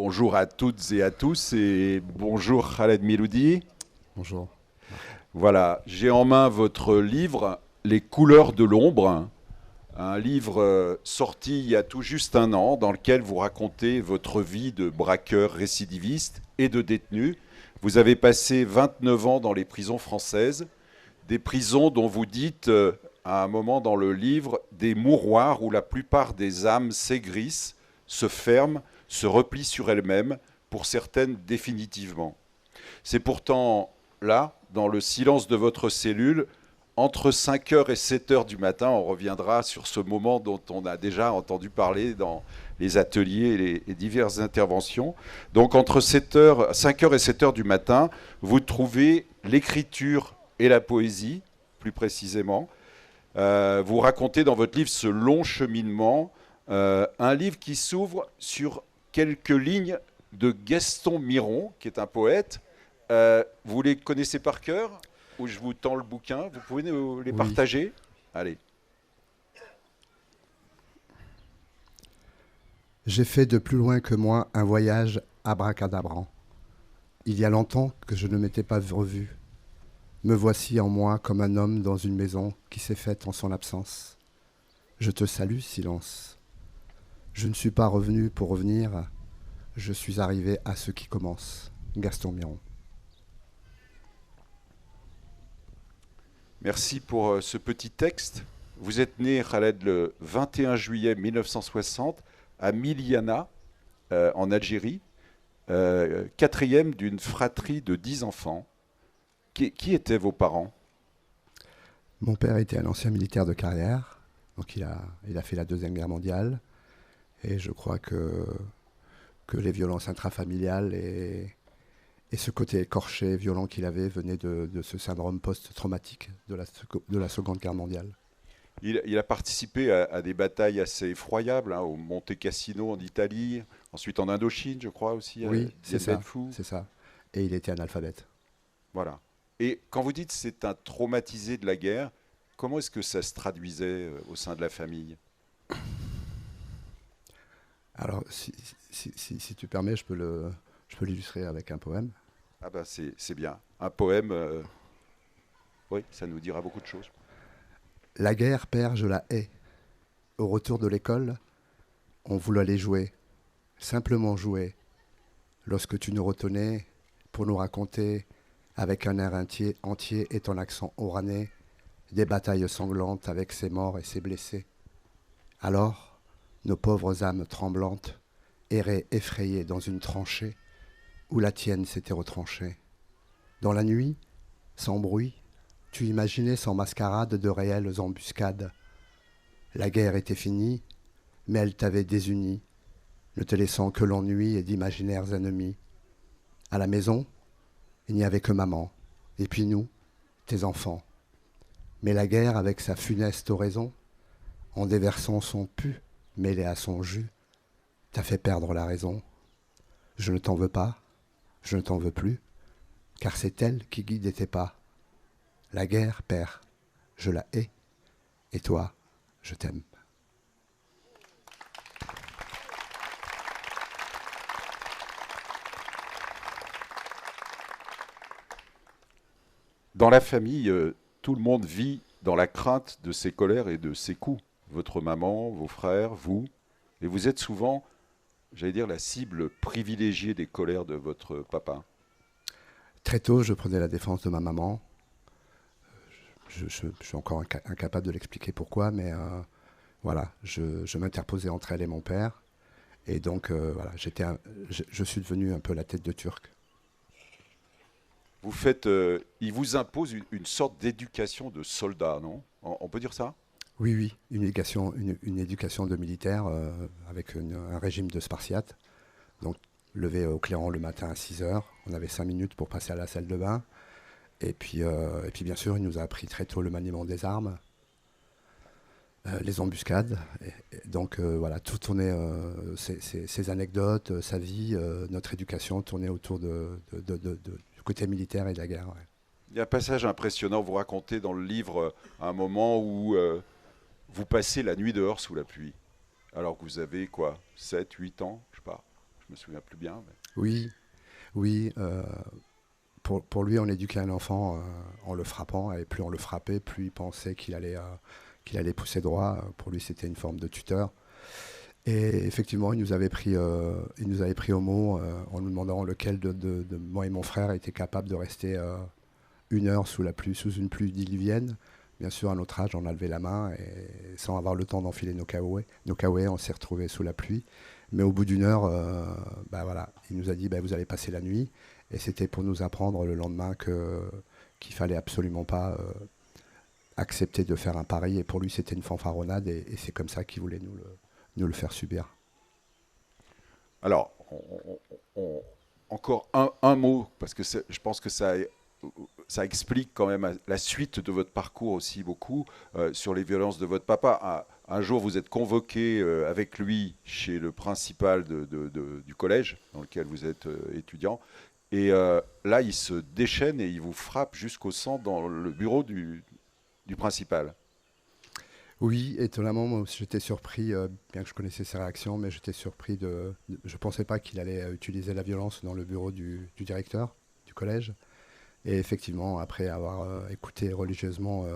Bonjour à toutes et à tous et bonjour Khaled Miloudi. Bonjour. Voilà, j'ai en main votre livre Les couleurs de l'ombre, un livre sorti il y a tout juste un an dans lequel vous racontez votre vie de braqueur récidiviste et de détenu. Vous avez passé 29 ans dans les prisons françaises, des prisons dont vous dites à un moment dans le livre des mouroirs où la plupart des âmes s'aigrissent, se ferment, se replient sur elles-mêmes, pour certaines définitivement. C'est pourtant là, dans le silence de votre cellule, entre 5 heures et 7 heures du matin, on reviendra sur ce moment dont on a déjà entendu parler dans les ateliers et les diverses interventions. Donc entre 5 heures et 7 heures du matin, vous trouvez l'écriture et la poésie, plus précisément. Vous racontez dans votre livre ce long cheminement, un livre qui s'ouvre sur quelques lignes de Gaston Miron, qui est un poète. Vous les connaissez par cœur? Ou je vous tends le bouquin? Vous pouvez nous les Oui. partager? Allez. J'ai fait de plus loin que moi un voyage abracadabrant. Il y a longtemps que je ne m'étais pas revu. Me voici en moi comme un homme dans une maison qui s'est faite en son absence. Je te salue, silence. Je ne suis pas revenu pour revenir. Je suis arrivé à ce qui commence. Gaston Miron. Merci pour ce petit texte. Vous êtes né, Khaled, le 21 juillet 1960 à Miliana, en Algérie, quatrième d'une fratrie de 10 enfants. Qui étaient vos parents? Mon père était un ancien militaire de carrière, donc il a fait la Deuxième Guerre mondiale. Et je crois que les violences intrafamiliales et ce côté écorché, violent qu'il avait venait de ce syndrome post-traumatique de la Seconde Guerre mondiale. Il a participé à des batailles assez effroyables, hein, au Monte Cassino en Italie, ensuite en Indochine, je crois aussi, à Oui, Dien Bien Phu. c'est ça. Et il était analphabète. Voilà. Et quand vous dites c'est un traumatisé de la guerre, comment est-ce que ça se traduisait au sein de la famille? Alors, si tu permets, je peux l'illustrer avec un poème. Ah ben c'est bien. Un poème, oui, ça nous dira beaucoup de choses. La guerre, père, je la hais. Au retour de l'école, on voulait aller jouer, simplement jouer. Lorsque tu nous retenais pour nous raconter, avec un air entier et ton accent oranais, des batailles sanglantes avec ses morts et ses blessés. Alors, nos pauvres âmes tremblantes erraient effrayées dans une tranchée où la tienne s'était retranchée. Dans la nuit, sans bruit, tu imaginais sans mascarade de réelles embuscades. La guerre était finie, mais elle t'avait désuni, ne te laissant que l'ennui et d'imaginaires ennemis. À la maison, il n'y avait que maman, et puis nous, tes enfants. Mais la guerre, avec sa funeste oraison, en déversant son pu mêlé à son jus, t'a fait perdre la raison. Je ne t'en veux pas, je ne t'en veux plus, car c'est elle qui guidait tes pas. La guerre, père, je la hais, et toi, je t'aime. Dans la famille, tout le monde vit dans la crainte de ses colères et de ses coups. Votre maman, vos frères, vous. Et vous êtes souvent, j'allais dire, la cible privilégiée des colères de votre papa. Très tôt, je prenais la défense de ma maman. Je suis encore incapable de l'expliquer pourquoi, mais voilà, je m'interposais entre elle et mon père. Et donc, voilà, je suis devenu un peu la tête de Turc. Vous faites, il vous impose une sorte d'éducation de soldat, non? On peut dire ça? Oui, oui, une éducation de militaire avec un régime de Spartiate. Donc, levé au clairon le matin à 6 heures. On avait 5 minutes pour passer à la salle de bain. Et puis bien sûr, il nous a appris très tôt le maniement des armes, les embuscades. Donc, voilà, tout tournait, ses anecdotes, sa vie, notre éducation tournait autour du côté militaire et de la guerre. Ouais. Il y a un passage impressionnant, vous racontez dans le livre un moment où vous passez la nuit dehors sous la pluie, alors que vous avez quoi, 7, 8 ans, je sais pas. Je me souviens plus bien. Mais... Oui, oui. Pour lui, on éduquait un enfant en le frappant, et plus on le frappait, plus il pensait qu'il allait pousser droit. Pour lui, c'était une forme de tuteur. Et effectivement, il nous avait pris au mot en nous demandant lequel de moi et mon frère était capable de rester 1 heure sous une pluie diluvienne. Bien sûr, à notre âge, on a levé la main et sans avoir le temps d'enfiler nos kawaii. Nos kawaii, on s'est retrouvés sous la pluie. Mais au bout d'1 heure, voilà, il nous a dit vous allez passer la nuit. Et c'était pour nous apprendre le lendemain qu'il fallait absolument pas accepter de faire un pari. Et pour lui, c'était une fanfaronnade. Et c'est comme ça qu'il voulait nous le faire subir. Alors, encore un mot, parce que je pense que ça explique quand même la suite de votre parcours aussi beaucoup sur les violences de votre papa. Un jour, vous êtes convoqué avec lui chez le principal du collège dans lequel vous êtes étudiant. Et là, il se déchaîne et il vous frappe jusqu'au sang dans le bureau du principal. Oui, étonnamment, moi, j'étais surpris, bien que je connaissais ses réactions, mais j'étais surpris je ne pensais pas qu'il allait utiliser la violence dans le bureau du directeur du collège. Et effectivement, après avoir écouté religieusement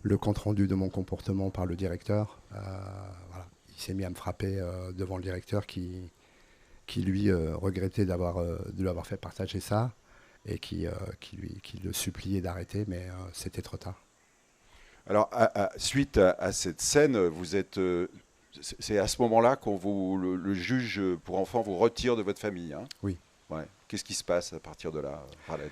le compte-rendu de mon comportement par le directeur, voilà, il s'est mis à me frapper devant le directeur qui lui regrettait de lui avoir fait partager ça et qui le suppliait d'arrêter, mais c'était trop tard. Alors, suite à cette scène, c'est à ce moment-là qu'on le juge pour enfants vous retire de votre famille. Hein. Oui. Ouais. Qu'est-ce qui se passe à partir de là, Khaled?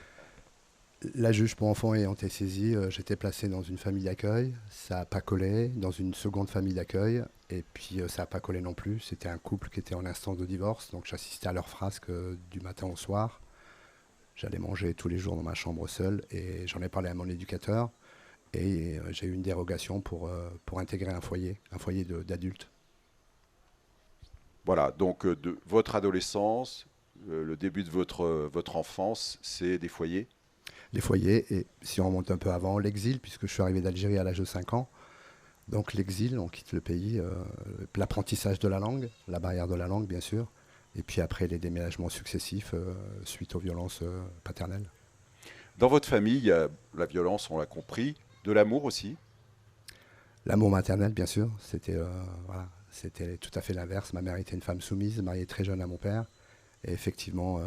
La juge pour enfants ayant été saisie, j'étais placé dans une famille d'accueil. Ça n'a pas collé, dans une seconde famille d'accueil. Et puis ça n'a pas collé non plus. C'était un couple qui était en instance de divorce. Donc j'assistais à leur frasque du matin au soir. J'allais manger tous les jours dans ma chambre seule. Et j'en ai parlé à mon éducateur. Et j'ai eu une dérogation pour intégrer un foyer d'adultes. Voilà, donc de votre adolescence, le début de votre enfance, c'est des foyers? Les foyers, et si on remonte un peu avant, l'exil, puisque je suis arrivé d'Algérie à l'âge de 5 ans. Donc l'exil, on quitte le pays, l'apprentissage de la langue, la barrière de la langue bien sûr, et puis après les déménagements successifs suite aux violences paternelles. Dans votre famille, il y a la violence, on l'a compris, de l'amour aussi? L'amour maternel bien sûr, voilà, c'était tout à fait l'inverse. Ma mère était une femme soumise, mariée très jeune à mon père, et effectivement,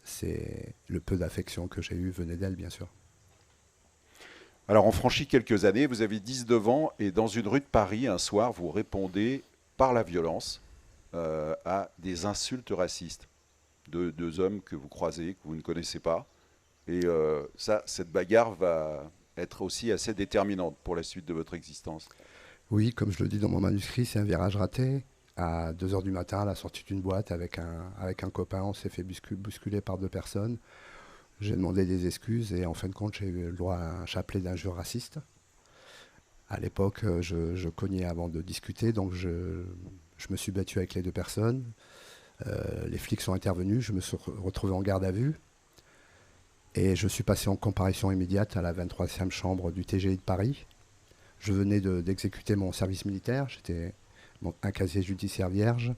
c'est le peu d'affection que j'ai eu venait d'elle bien sûr. Alors, on franchit quelques années, vous avez 19 ans, et dans une rue de Paris, un soir, vous répondez par la violence à des insultes racistes de deux hommes que vous croisez, que vous ne connaissez pas. Et cette bagarre va être aussi assez déterminante pour la suite de votre existence. Oui, comme je le dis dans mon manuscrit, c'est un virage raté. À 2 heures du matin, à la sortie d'une boîte avec un copain, on s'est fait bousculer par 2 personnes. J'ai demandé des excuses et en fin de compte, j'ai eu le droit à un chapelet d'injures racistes. À l'époque, je cognais avant de discuter, donc je me suis battu avec les 2 personnes. Les flics sont intervenus, je me suis retrouvé en garde à vue. Et je suis passé en comparution immédiate à la 23e chambre du TGI de Paris. Je venais d'exécuter mon service militaire, j'étais un casier judiciaire vierge,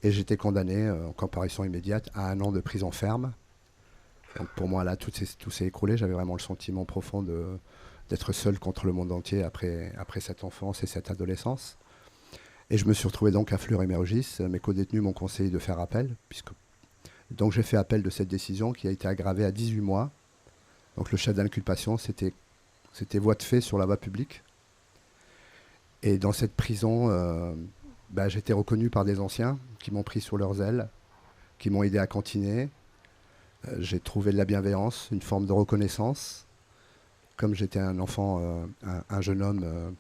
et j'étais condamné en comparution immédiate à 1 an de prison ferme. Donc pour moi, là, tout s'est écroulé. J'avais vraiment le sentiment profond d'être seul contre le monde entier après cette enfance et cette adolescence. Et je me suis retrouvé donc à Fleury-Mérogis. Mes codétenus m'ont conseillé de faire appel, donc j'ai fait appel de cette décision qui a été aggravée à 18 mois. Donc le chef d'inculpation, c'était voie de fait sur la voie publique. Et dans cette prison, j'étais reconnu par des anciens qui m'ont pris sous leurs ailes, qui m'ont aidé à cantiner. J'ai trouvé de la bienveillance, une forme de reconnaissance. Comme j'étais un enfant, un jeune homme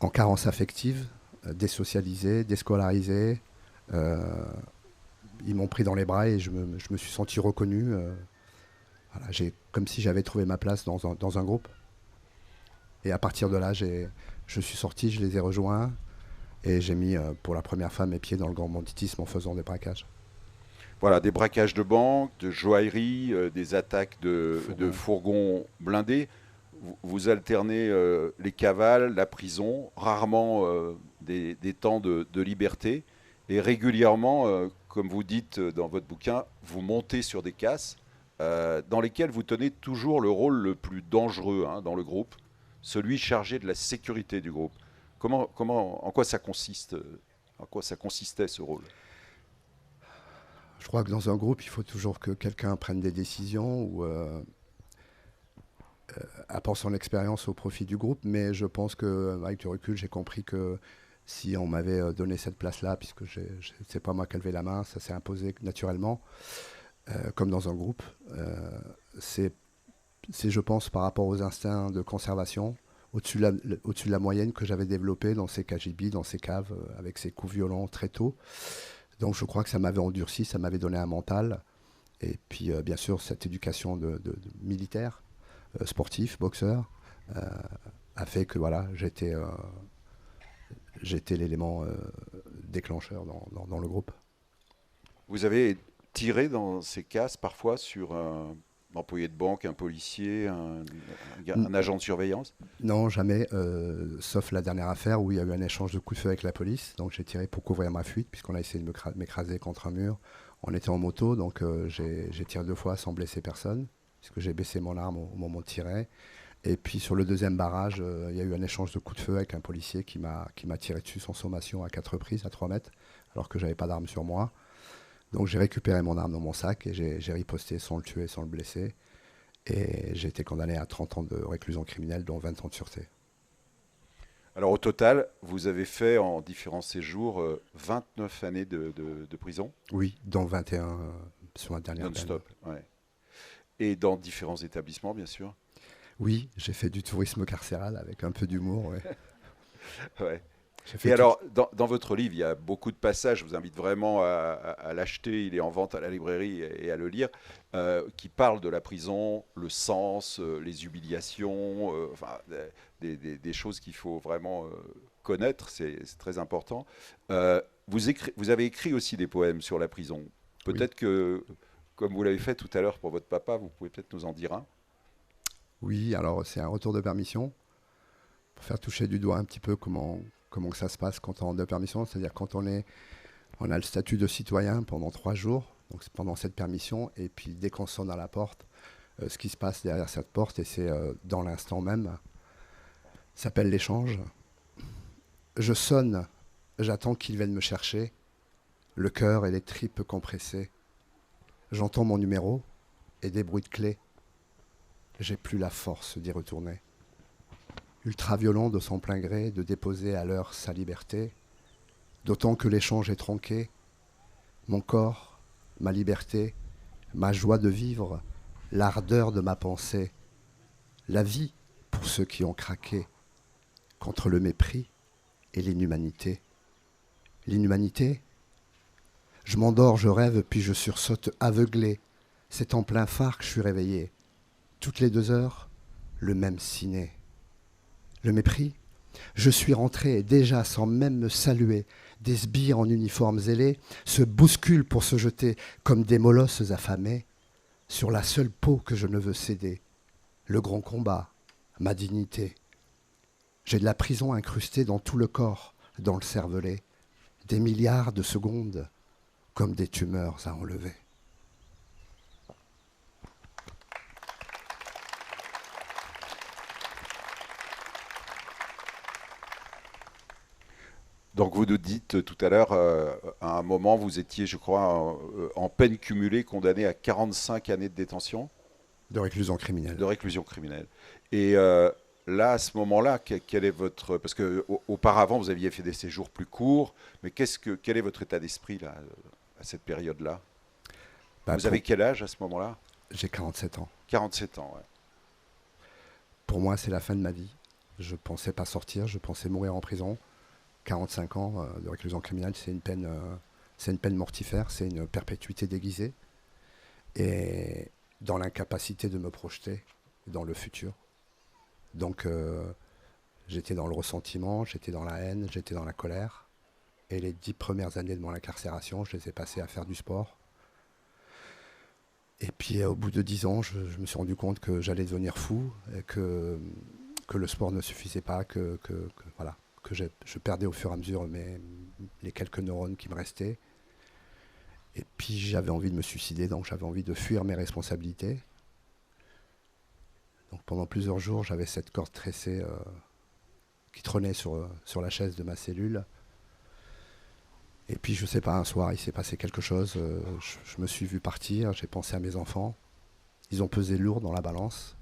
en carence affective, désocialisé, déscolarisé, ils m'ont pris dans les bras et je me suis senti reconnu. Voilà, comme si j'avais trouvé ma place dans un groupe. Et à partir de là, je suis sorti, je les ai rejoints et j'ai mis pour la première fois mes pieds dans le grand banditisme en faisant des braquages. Voilà, des braquages de banques, de joaillerie, des attaques de fourgons blindés. Vous alternez les cavales, la prison, rarement des temps de liberté. Et régulièrement, comme vous dites dans votre bouquin, vous montez sur des casses dans lesquelles vous tenez toujours le rôle le plus dangereux dans le groupe, celui chargé de la sécurité du groupe. En quoi ça consiste, en quoi ça consistait ce rôle? Je crois que dans un groupe, il faut toujours que quelqu'un prenne des décisions ou apporte son expérience au profit du groupe. Mais je pense qu'avec du recul, j'ai compris que si on m'avait donné cette place-là, puisque c'est pas moi qui ai levé la main, ça s'est imposé naturellement, comme dans un groupe. C'est, je pense, par rapport aux instincts de conservation, au-dessus de la moyenne que j'avais développé dans ces KGB, dans ces caves, avec ces coups violents très tôt. Donc je crois que ça m'avait endurci, ça m'avait donné un mental. Et puis bien sûr, cette éducation de militaire, sportif, boxeur, a fait que voilà, j'étais l'élément déclencheur dans le groupe. Vous avez tiré dans ces cases parfois sur un employé de banque, un policier, un agent de surveillance? Non, jamais, sauf la dernière affaire où il y a eu un échange de coups de feu avec la police. Donc j'ai tiré pour couvrir ma fuite, puisqu'on a essayé de m'écraser contre un mur. On était en moto, donc j'ai tiré 2 fois sans blesser personne, puisque j'ai baissé mon arme au moment de tirer. Et puis sur le deuxième barrage, il y a eu un échange de coups de feu avec un policier qui m'a tiré dessus sans sommation à 4 reprises, à 3 mètres, alors que j'avais pas d'arme sur moi. Donc j'ai récupéré mon arme dans mon sac et j'ai riposté sans le tuer, sans le blesser. Et j'ai été condamné à 30 ans de réclusion criminelle, dont 20 ans de sûreté. Alors au total, vous avez fait en différents séjours 29 années de prison? Oui, dont 21 sur ma dernière peine. Non-stop, ouais. Et dans différents établissements, bien sûr? Oui, j'ai fait du tourisme carcéral avec un peu d'humour. Ouais. Ouais. Et alors, dans votre livre, il y a beaucoup de passages, je vous invite vraiment à l'acheter, il est en vente à la librairie et à le lire, qui parlent de la prison, le sens, les humiliations, enfin, des choses qu'il faut vraiment connaître, c'est très important. Vous avez écrit aussi des poèmes sur la prison. Peut-être que, comme vous l'avez fait tout à l'heure pour votre papa, vous pouvez peut-être nous en dire un. Oui, alors c'est un retour de permission, pour faire toucher du doigt un petit peu comment que ça se passe quand on rentre de permission. C'est-à-dire quand on a le statut de citoyen pendant 3 jours, donc c'est pendant cette permission, et puis dès qu'on sonne à la porte, ce qui se passe derrière cette porte, et c'est dans l'instant même, s'appelle l'échange. Je sonne, j'attends qu'ils viennent me chercher, le cœur et les tripes compressées. J'entends mon numéro et des bruits de clés. J'ai plus la force d'y retourner. Ultra-violent de son plein gré de déposer à l'heure sa liberté, d'autant que l'échange est tronqué. Mon corps, ma liberté, ma joie de vivre, l'ardeur de ma pensée, la vie pour ceux qui ont craqué contre le mépris et l'inhumanité. L'inhumanité? Je m'endors, je rêve, puis je sursaute aveuglé. C'est en plein phare que je suis réveillé. Toutes les 2 heures, le même ciné. Le mépris? Je suis rentré et déjà, sans même me saluer, des sbires en uniformes ailés se bousculent pour se jeter comme des molosses affamés sur la seule peau que je ne veux céder. Le grand combat, ma dignité. J'ai de la prison incrustée dans tout le corps, dans le cervelet. Des milliards de secondes, comme des tumeurs à enlever. Donc vous nous dites tout à l'heure, à un moment, vous étiez, je crois, en peine cumulée, condamné à 45 années de détention? De réclusion criminelle. De réclusion criminelle. Et là, à ce moment-là, quel est votre... Parce qu'auparavant, vous aviez fait des séjours plus courts, mais quel est votre état d'esprit là, à cette période-là? Vous avez quel âge à ce moment-là? J'ai 47 ans. 47 ans, ouais. Pour moi, c'est la fin de ma vie. Je ne pensais pas sortir, je pensais mourir en prison. 45 ans de réclusion criminelle, c'est une peine mortifère, c'est une perpétuité déguisée. Et dans l'incapacité de me projeter dans le futur. Donc j'étais dans le ressentiment, j'étais dans la haine, j'étais dans la colère. Et les 10 premières années de mon incarcération, je les ai passées à faire du sport. Et puis au bout de 10 ans, je me suis rendu compte que j'allais devenir fou, et que le sport ne suffisait pas, voilà, que je perdais au fur et à mesure les quelques neurones qui me restaient. Et puis j'avais envie de me suicider, donc j'avais envie de fuir mes responsabilités. Donc pendant plusieurs jours, j'avais cette corde tressée qui trônait sur la chaise de ma cellule. Et puis je sais pas, un soir, il s'est passé quelque chose. Je me suis vu partir, j'ai pensé à mes enfants. Ils ont pesé lourd dans la balance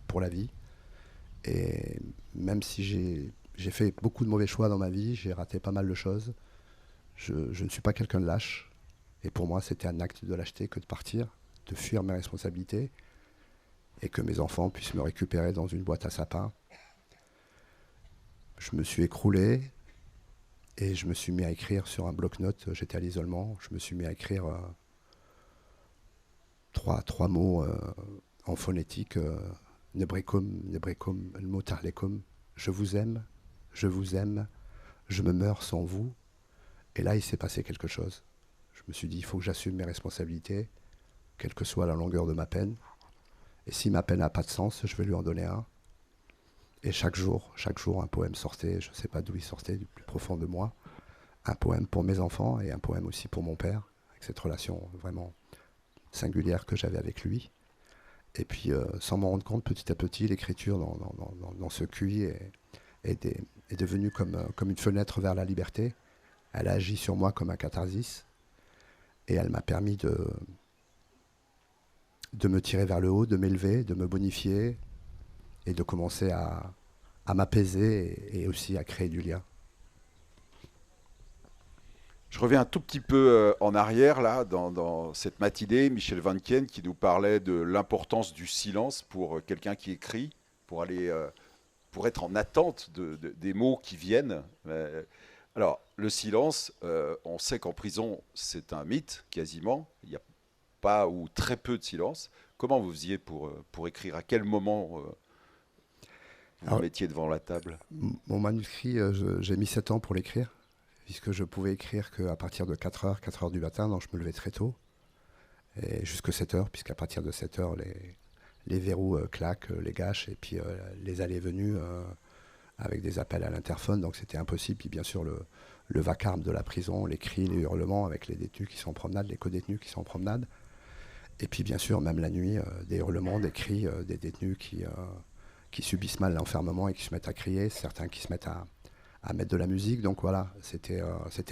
pour la vie. Et même si j'ai fait beaucoup de mauvais choix dans ma vie, j'ai raté pas mal de choses, je ne suis pas quelqu'un de lâche. Et pour moi, c'était un acte de lâcheté que de partir, de fuir mes responsabilités, et que mes enfants puissent me récupérer dans une boîte à sapin. Je me suis écroulé et je me suis mis à écrire sur un bloc-notes. J'étais à l'isolement. Je me suis mis à écrire trois mots en phonétique. Nebrekum, Nebrekum, Motarlekum. Je vous aime, je me meurs sans vous. Et là, il s'est passé quelque chose. Je me suis dit, il faut que j'assume mes responsabilités, quelle que soit la longueur de ma peine. Et si ma peine n'a pas de sens, je vais lui en donner un. Et chaque jour, un poème sortait, je ne sais pas d'où il sortait, du plus profond de moi. Un poème pour mes enfants et un poème aussi pour mon père, avec cette relation vraiment singulière que j'avais avec lui. Et puis, sans m'en rendre compte, petit à petit, l'écriture dans ce QI est devenue comme une fenêtre vers la liberté. Elle a agi sur moi comme un catharsis. Et elle m'a permis de me tirer vers le haut, de m'élever, de me bonifier et de commencer à m'apaiser et aussi à créer du lien. Je reviens un tout petit peu en arrière, là, dans cette matinée, Michel Vankien qui nous parlait de l'importance du silence pour quelqu'un qui écrit, pour être en attente des mots qui viennent. Alors, le silence, on sait qu'en prison, c'est un mythe, quasiment. Il n'y a pas ou très peu de silence. Comment vous faisiez pour écrire? À quel moment vous vous mettiez devant la table? Mon manuscrit, j'ai mis 7 ans pour l'écrire, puisque je pouvais écrire qu'à partir de 4 heures du matin, donc je me levais très tôt, et jusqu'à 7 heures, puisqu'à partir de 7 heures, les verrous claquent, les gâches, et puis les allées-venues avec des appels à l'interphone, donc c'était impossible. Puis bien sûr, le vacarme de la prison, les cris, les hurlements avec les détenus qui sont en promenade, les co-détenus qui sont en promenade. Et puis bien sûr, même la nuit, des hurlements, des cris, des détenus qui subissent mal l'enfermement et qui se mettent à crier, certains qui se mettent à mettre de la musique. Donc voilà, c'était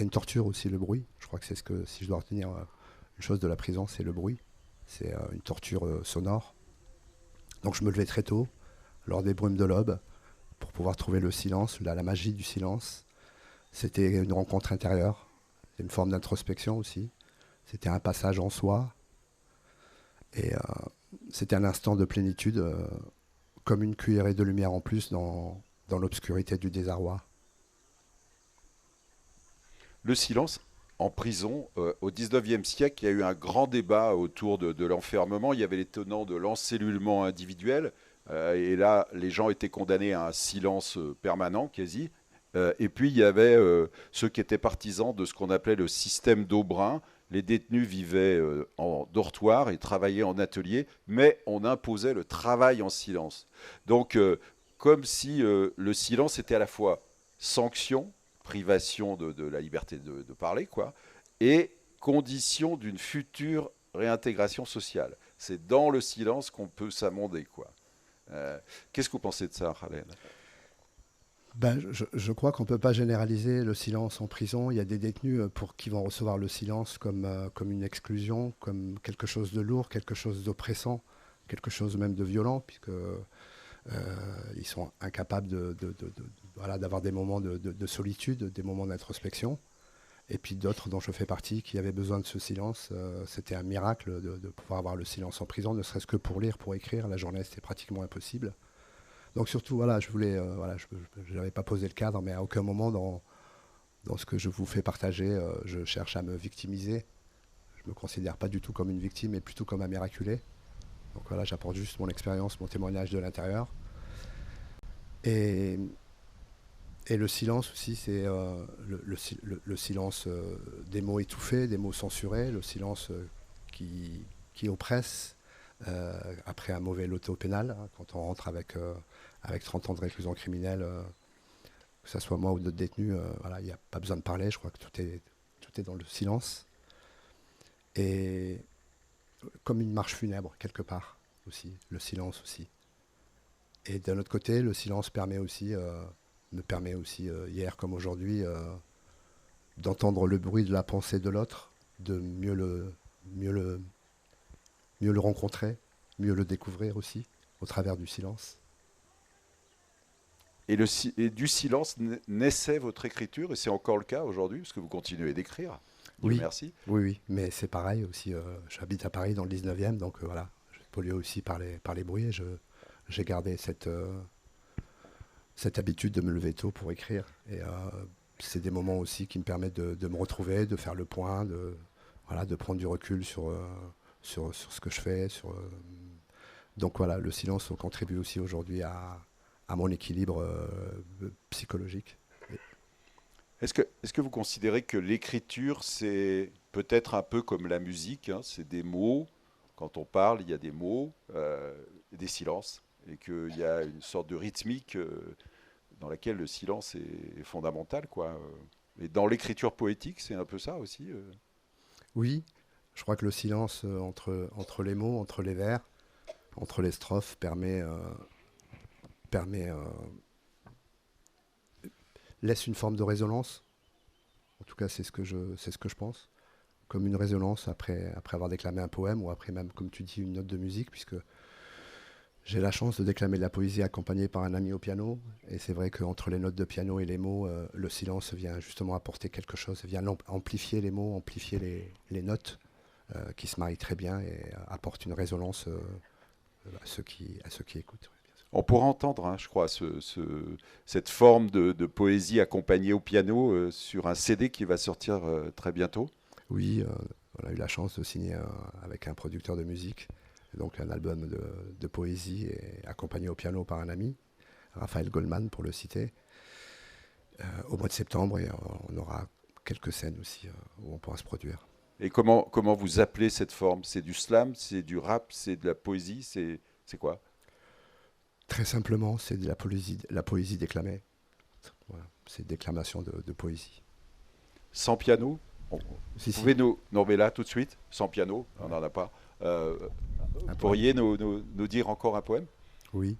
une torture aussi, le bruit. Je crois que c'est si je dois retenir une chose de la prison, c'est le bruit. C'est une torture sonore. Donc je me levais très tôt, lors des brumes de l'aube, pour pouvoir trouver le silence, la magie du silence. C'était une rencontre intérieure, une forme d'introspection aussi. C'était un passage en soi. Et c'était un instant de plénitude, comme une cuillerée de lumière en plus dans l'obscurité du désarroi. Le silence en prison, au 19e siècle, il y a eu un grand débat autour de l'enfermement. Il y avait les tenants de l'encellulement individuel. Et là, les gens étaient condamnés à un silence permanent, quasi. Et puis, il y avait ceux qui étaient partisans de ce qu'on appelait le système d'Aubrun. Les détenus vivaient en dortoir et travaillaient en atelier, mais on imposait le travail en silence. Donc, comme si le silence était à la fois sanction, privation de la liberté de parler, quoi, et condition d'une future réintégration sociale. C'est dans le silence qu'on peut s'amender, quoi. Qu'est-ce que vous pensez de ça, Khaled? Je crois qu'on ne peut pas généraliser le silence en prison. Il y a des détenus qui vont recevoir le silence comme une exclusion, comme quelque chose de lourd, quelque chose d'oppressant, quelque chose même de violent, puisque ils sont incapables d'avoir des moments de solitude, des moments d'introspection. Et puis d'autres dont je fais partie qui avaient besoin de ce silence. C'était un miracle de pouvoir avoir le silence en prison, ne serait-ce que pour lire, pour écrire. La journée, c'était pratiquement impossible. Donc surtout, voilà, je n'avais pas posé le cadre, mais à aucun moment dans ce que je vous fais partager, je cherche à me victimiser. Je ne me considère pas du tout comme une victime, mais plutôt comme un miraculé. Donc voilà, j'apporte juste mon expérience, mon témoignage de l'intérieur. Et le silence aussi, c'est le silence des mots étouffés, des mots censurés, le silence qui oppresse après un mauvais loto pénal, hein, quand on rentre avec 30 ans de réclusion criminelle que ce soit moi ou d'autres détenus, voilà, il n'y a pas besoin de parler, je crois que tout est dans le silence. Et comme une marche funèbre, quelque part, aussi, le silence aussi. Et d'un autre côté, le silence me permet aussi, hier comme aujourd'hui, d'entendre le bruit de la pensée de l'autre, de mieux le, mieux le rencontrer, mieux le découvrir aussi, au travers du silence. Et du silence naissait votre écriture, et c'est encore le cas aujourd'hui, parce que vous continuez d'écrire. Dieu Oui, merci. oui, mais c'est pareil aussi. J'habite à Paris dans le 19e, donc voilà, je suis pollué aussi par les bruits. Et j'ai gardé cette habitude de me lever tôt pour écrire. Et c'est des moments aussi qui me permettent de me retrouver, de faire le point, voilà, de prendre du recul sur ce que je fais. Donc voilà, le silence contribue aussi aujourd'hui à mon équilibre psychologique. Est-ce que vous considérez que l'écriture, c'est peut-être un peu comme la musique, hein, c'est des mots, quand on parle, il y a des mots, des silences, et qu'il y a une sorte de rythmique dans laquelle le silence est fondamental, quoi. Et dans l'écriture poétique, c'est un peu ça aussi. Oui, je crois que le silence entre les mots, entre les vers, entre les strophes permet laisse une forme de résonance. En tout cas, c'est ce que je pense. Comme une résonance après avoir déclamé un poème ou après même, comme tu dis, une note de musique, puisque j'ai la chance de déclamer de la poésie accompagnée par un ami au piano. Et c'est vrai qu'entre les notes de piano et les mots, le silence vient justement apporter quelque chose, vient amplifier les mots, amplifier les notes qui se marient très bien et apportent une résonance à ceux qui écoutent. Ouais, bien sûr. On pourra entendre, hein, je crois, cette forme de poésie accompagnée au piano sur un CD qui va sortir très bientôt. Oui, on a eu la chance de signer avec un producteur de musique, donc un album de poésie et accompagné au piano par un ami, Raphaël Goldman pour le citer, au mois de septembre et on aura quelques scènes aussi où on pourra se produire. Et comment vous appelez cette forme? C'est du slam, c'est du rap, c'est de la poésie, c'est quoi? Très simplement, c'est de la poésie déclamée. Voilà, c'est déclamation de poésie. Sans piano? Vous Si, si. pouvez nous mais là tout de suite, sans piano, on n'en a pas. Vous Un poème. pourriez nous dire encore un poème? Oui.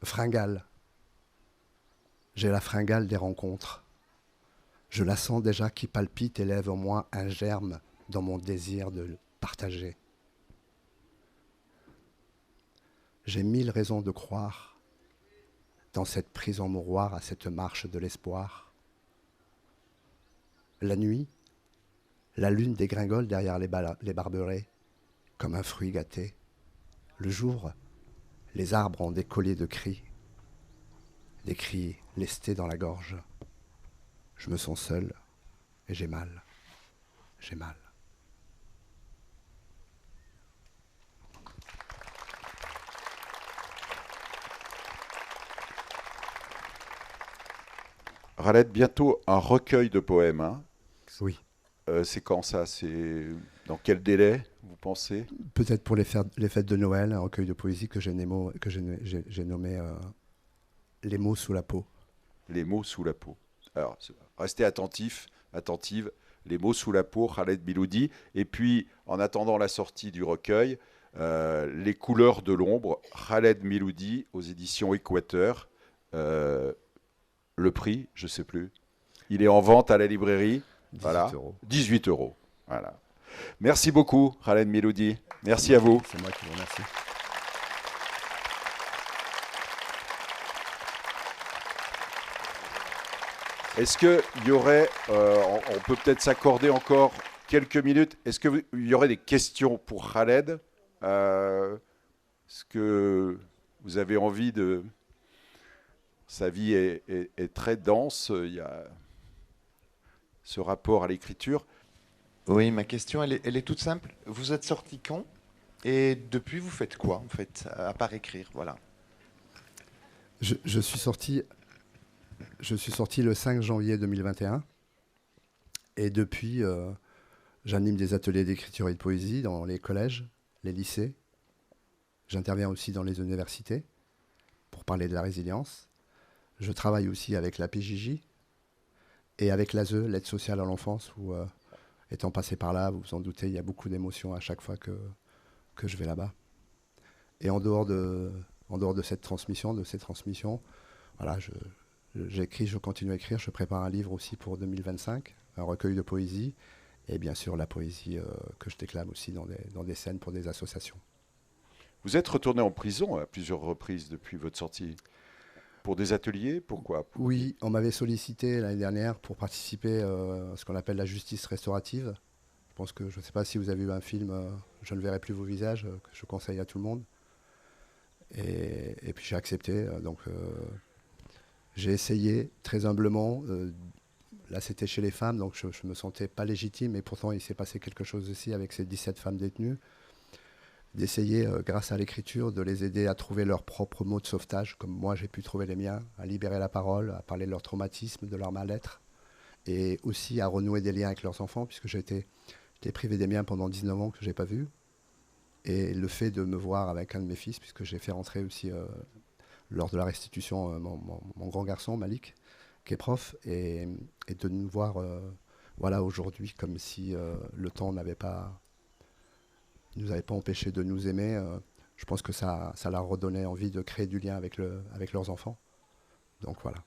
Fringale. J'ai la fringale des rencontres. Je la sens déjà qui palpite et lève en moi un germe dans mon désir de le partager. J'ai mille raisons de croire dans cette prise en mouroir à cette marche de l'espoir. La nuit, la lune dégringole derrière les barberets comme un fruit gâté. Le jour, les arbres ont des colliers de cris, des cris lestés dans la gorge. Je me sens seul et j'ai mal. J'ai mal. Raled, bientôt un recueil de poèmes, hein. Oui. C'est quand ça? C'est dans quel délai, vous pensez? Peut-être pour les fêtes de Noël, un recueil de poésie que j'ai nommé Les mots sous la peau. Les mots sous la peau. Alors, restez attentifs, attentives. Les mots sous la peau, Khaled Biloudi. Et puis, en attendant la sortie du recueil, Les couleurs de l'ombre, Khaled Biloudi aux éditions Équateur. Le prix, je ne sais plus. Il est en vente à la librairie. 18 Voilà. euros. 18 euros. Voilà. Merci beaucoup, Khaled Biloudi. Merci à vous. C'est moi qui vous remercie. Est-ce qu'il y aurait, on peut peut-être s'accorder encore quelques minutes, est-ce qu'il y aurait des questions pour Khaled? Est-ce que vous avez envie de... Sa vie est très dense, il y a ce rapport à l'écriture. Oui, ma question, elle est toute simple. Vous êtes sorti quand? Et depuis, vous faites quoi, en fait, à part écrire, voilà. Je suis sorti le 5 janvier 2021 et depuis, j'anime des ateliers d'écriture et de poésie dans les collèges, les lycées. J'interviens aussi dans les universités pour parler de la résilience. Je travaille aussi avec la PJJ et avec l'ASE, l'aide sociale à l'enfance, où, étant passé par là, vous vous en doutez, il y a beaucoup d'émotions à chaque fois que je vais là-bas. Et en dehors de cette transmission, de ces transmissions, voilà, j'écris, je continue à écrire, je prépare un livre aussi pour 2025, un recueil de poésie, et bien sûr la poésie que je déclame aussi dans des scènes pour des associations. Vous êtes retourné en prison à plusieurs reprises depuis votre sortie. Pour des ateliers, pourquoi? Oui, on m'avait sollicité l'année dernière pour participer à ce qu'on appelle la justice restaurative. Je pense que, je ne sais pas si vous avez vu un film Je ne verrai plus vos visages, que je conseille à tout le monde. Et puis j'ai accepté. Donc j'ai essayé très humblement. Là, c'était chez les femmes, donc je ne me sentais pas légitime. Et pourtant, il s'est passé quelque chose aussi avec ces 17 femmes détenues. D'essayer, grâce à l'écriture, de les aider à trouver leurs propres mots de sauvetage, comme moi j'ai pu trouver les miens, à libérer la parole, à parler de leur traumatisme, de leur mal-être, et aussi à renouer des liens avec leurs enfants, puisque j'étais privé des miens pendant 19 ans que je n'ai pas vu. Et le fait de me voir avec un de mes fils, puisque j'ai fait rentrer aussi, lors de la restitution, mon grand garçon, Malik, qui est prof, et de nous voir voilà, aujourd'hui comme si le temps n'avait pas... nous avait pas empêché de nous aimer, je pense que ça leur redonnait envie de créer du lien avec leurs enfants. Donc voilà.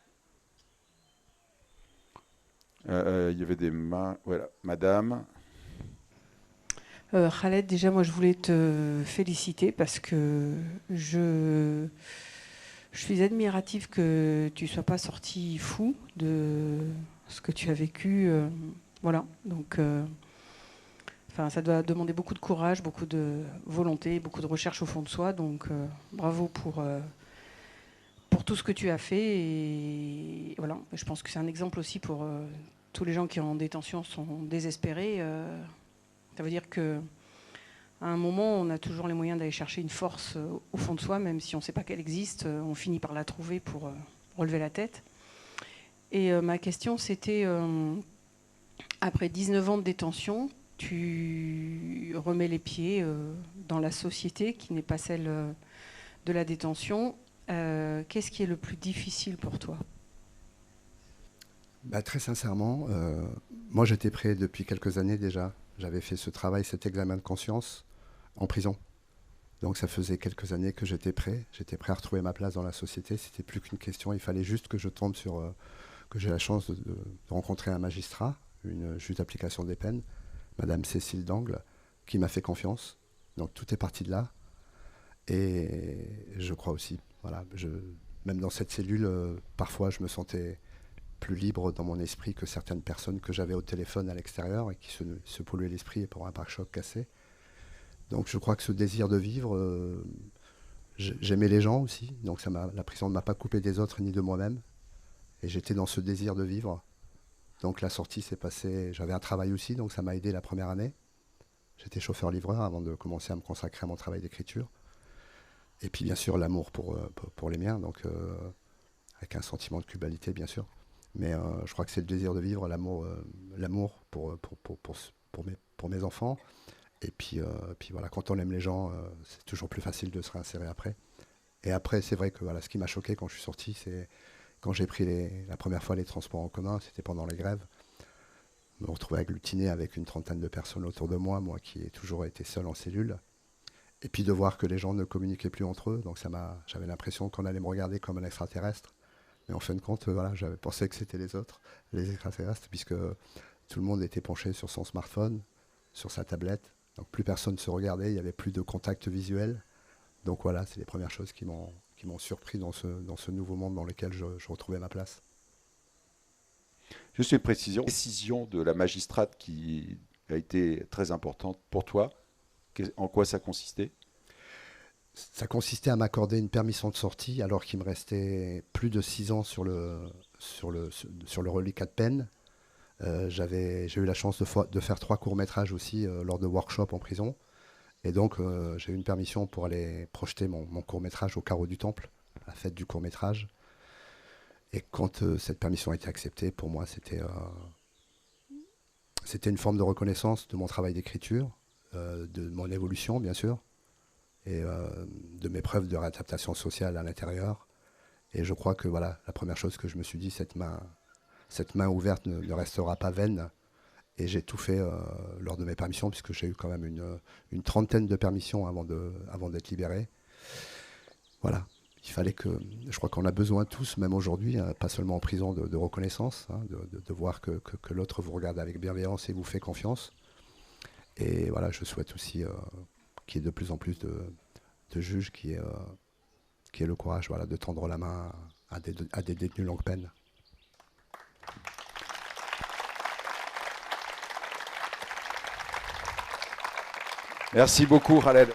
Il y avait des mains. Voilà, madame. Khaled, déjà, moi, je voulais te féliciter parce que je suis admirative que tu ne sois pas sorti fou de ce que tu as vécu. Voilà. Donc, ça doit demander beaucoup de courage, beaucoup de volonté, beaucoup de recherche au fond de soi. Donc, bravo pour tout ce que tu as fait. Et voilà, je pense que c'est un exemple aussi pour tous les gens qui en détention sont désespérés. Ça veut dire qu'à un moment, on a toujours les moyens d'aller chercher une force au fond de soi, même si on ne sait pas qu'elle existe, on finit par la trouver pour relever la tête. Et ma question, c'était, après 19 ans de détention, tu remets les pieds dans la société qui n'est pas celle de la détention. Qu'est-ce qui est le plus difficile pour toi ? Très sincèrement, moi j'étais prêt depuis quelques années déjà. J'avais fait ce travail, cet examen de conscience en prison. Donc ça faisait quelques années que j'étais prêt. J'étais prêt à retrouver ma place dans la société. C'était plus qu'une question. Il fallait juste que je tombe sur... que j'ai la chance de rencontrer un magistrat, une juge d'application des peines, Madame Cécile Dangle, qui m'a fait confiance. Donc tout est parti de là. Et je crois aussi, voilà, même dans cette cellule, parfois je me sentais plus libre dans mon esprit que certaines personnes que j'avais au téléphone à l'extérieur et qui se polluaient l'esprit pour un pare-choc cassé. Donc je crois que ce désir de vivre, j'aimais les gens aussi, donc la prison ne m'a pas coupé des autres ni de moi-même. Et j'étais dans ce désir de vivre. Donc la sortie s'est passée, j'avais un travail aussi, donc ça m'a aidé la première année. J'étais chauffeur-livreur avant de commencer à me consacrer à mon travail d'écriture. Et puis bien sûr l'amour pour les miens, donc avec un sentiment de culpabilité bien sûr. Mais je crois que c'est le désir de vivre, l'amour pour mes enfants. Et puis voilà, quand on aime les gens, c'est toujours plus facile de se réinsérer après. Et après, c'est vrai que voilà, ce qui m'a choqué quand je suis sorti, c'est quand j'ai pris la première fois les transports en commun, c'était pendant les grèves. Je me retrouvais agglutiné avec une trentaine de personnes autour de moi, moi qui ai toujours été seul en cellule. Et puis de voir que les gens ne communiquaient plus entre eux, donc j'avais l'impression qu'on allait me regarder comme un extraterrestre. Mais en fin de compte, voilà, j'avais pensé que c'était les autres, les extraterrestres, puisque tout le monde était penché sur son smartphone, sur sa tablette. Donc plus personne ne se regardait, il n'y avait plus de contact visuel. Donc voilà, c'est les premières choses qui m'ont surpris dans ce nouveau monde dans lequel je retrouvais ma place. Juste une précision. La décision de la magistrate qui a été très importante pour toi, en quoi ça consistait ? Ça consistait à m'accorder une permission de sortie alors qu'il me restait plus de 6 ans sur le reliquat de peine. J'ai eu la chance de faire 3 courts-métrages aussi lors de workshops en prison. Et donc j'ai eu une permission pour aller projeter mon court-métrage au Carreau du Temple, à la fête du court-métrage. Et quand cette permission a été acceptée, pour moi c'était une forme de reconnaissance de mon travail d'écriture, de mon évolution bien sûr, et de mes preuves de réadaptation sociale à l'intérieur, Et je crois que voilà, la première chose que je me suis dit, cette main ouverte ne restera pas vaine. Et j'ai tout fait lors de mes permissions, puisque j'ai eu quand même une trentaine de permissions avant d'être libéré. Voilà. Il fallait que, je crois qu'on a besoin tous, même aujourd'hui, hein, pas seulement en prison, de reconnaissance, hein, de voir que l'autre vous regarde avec bienveillance et vous fait confiance. Et voilà, je souhaite aussi qu'il y ait de plus en plus de juges qui aient le courage, voilà, de tendre la main à des détenus longue peine. Merci beaucoup, Khaled.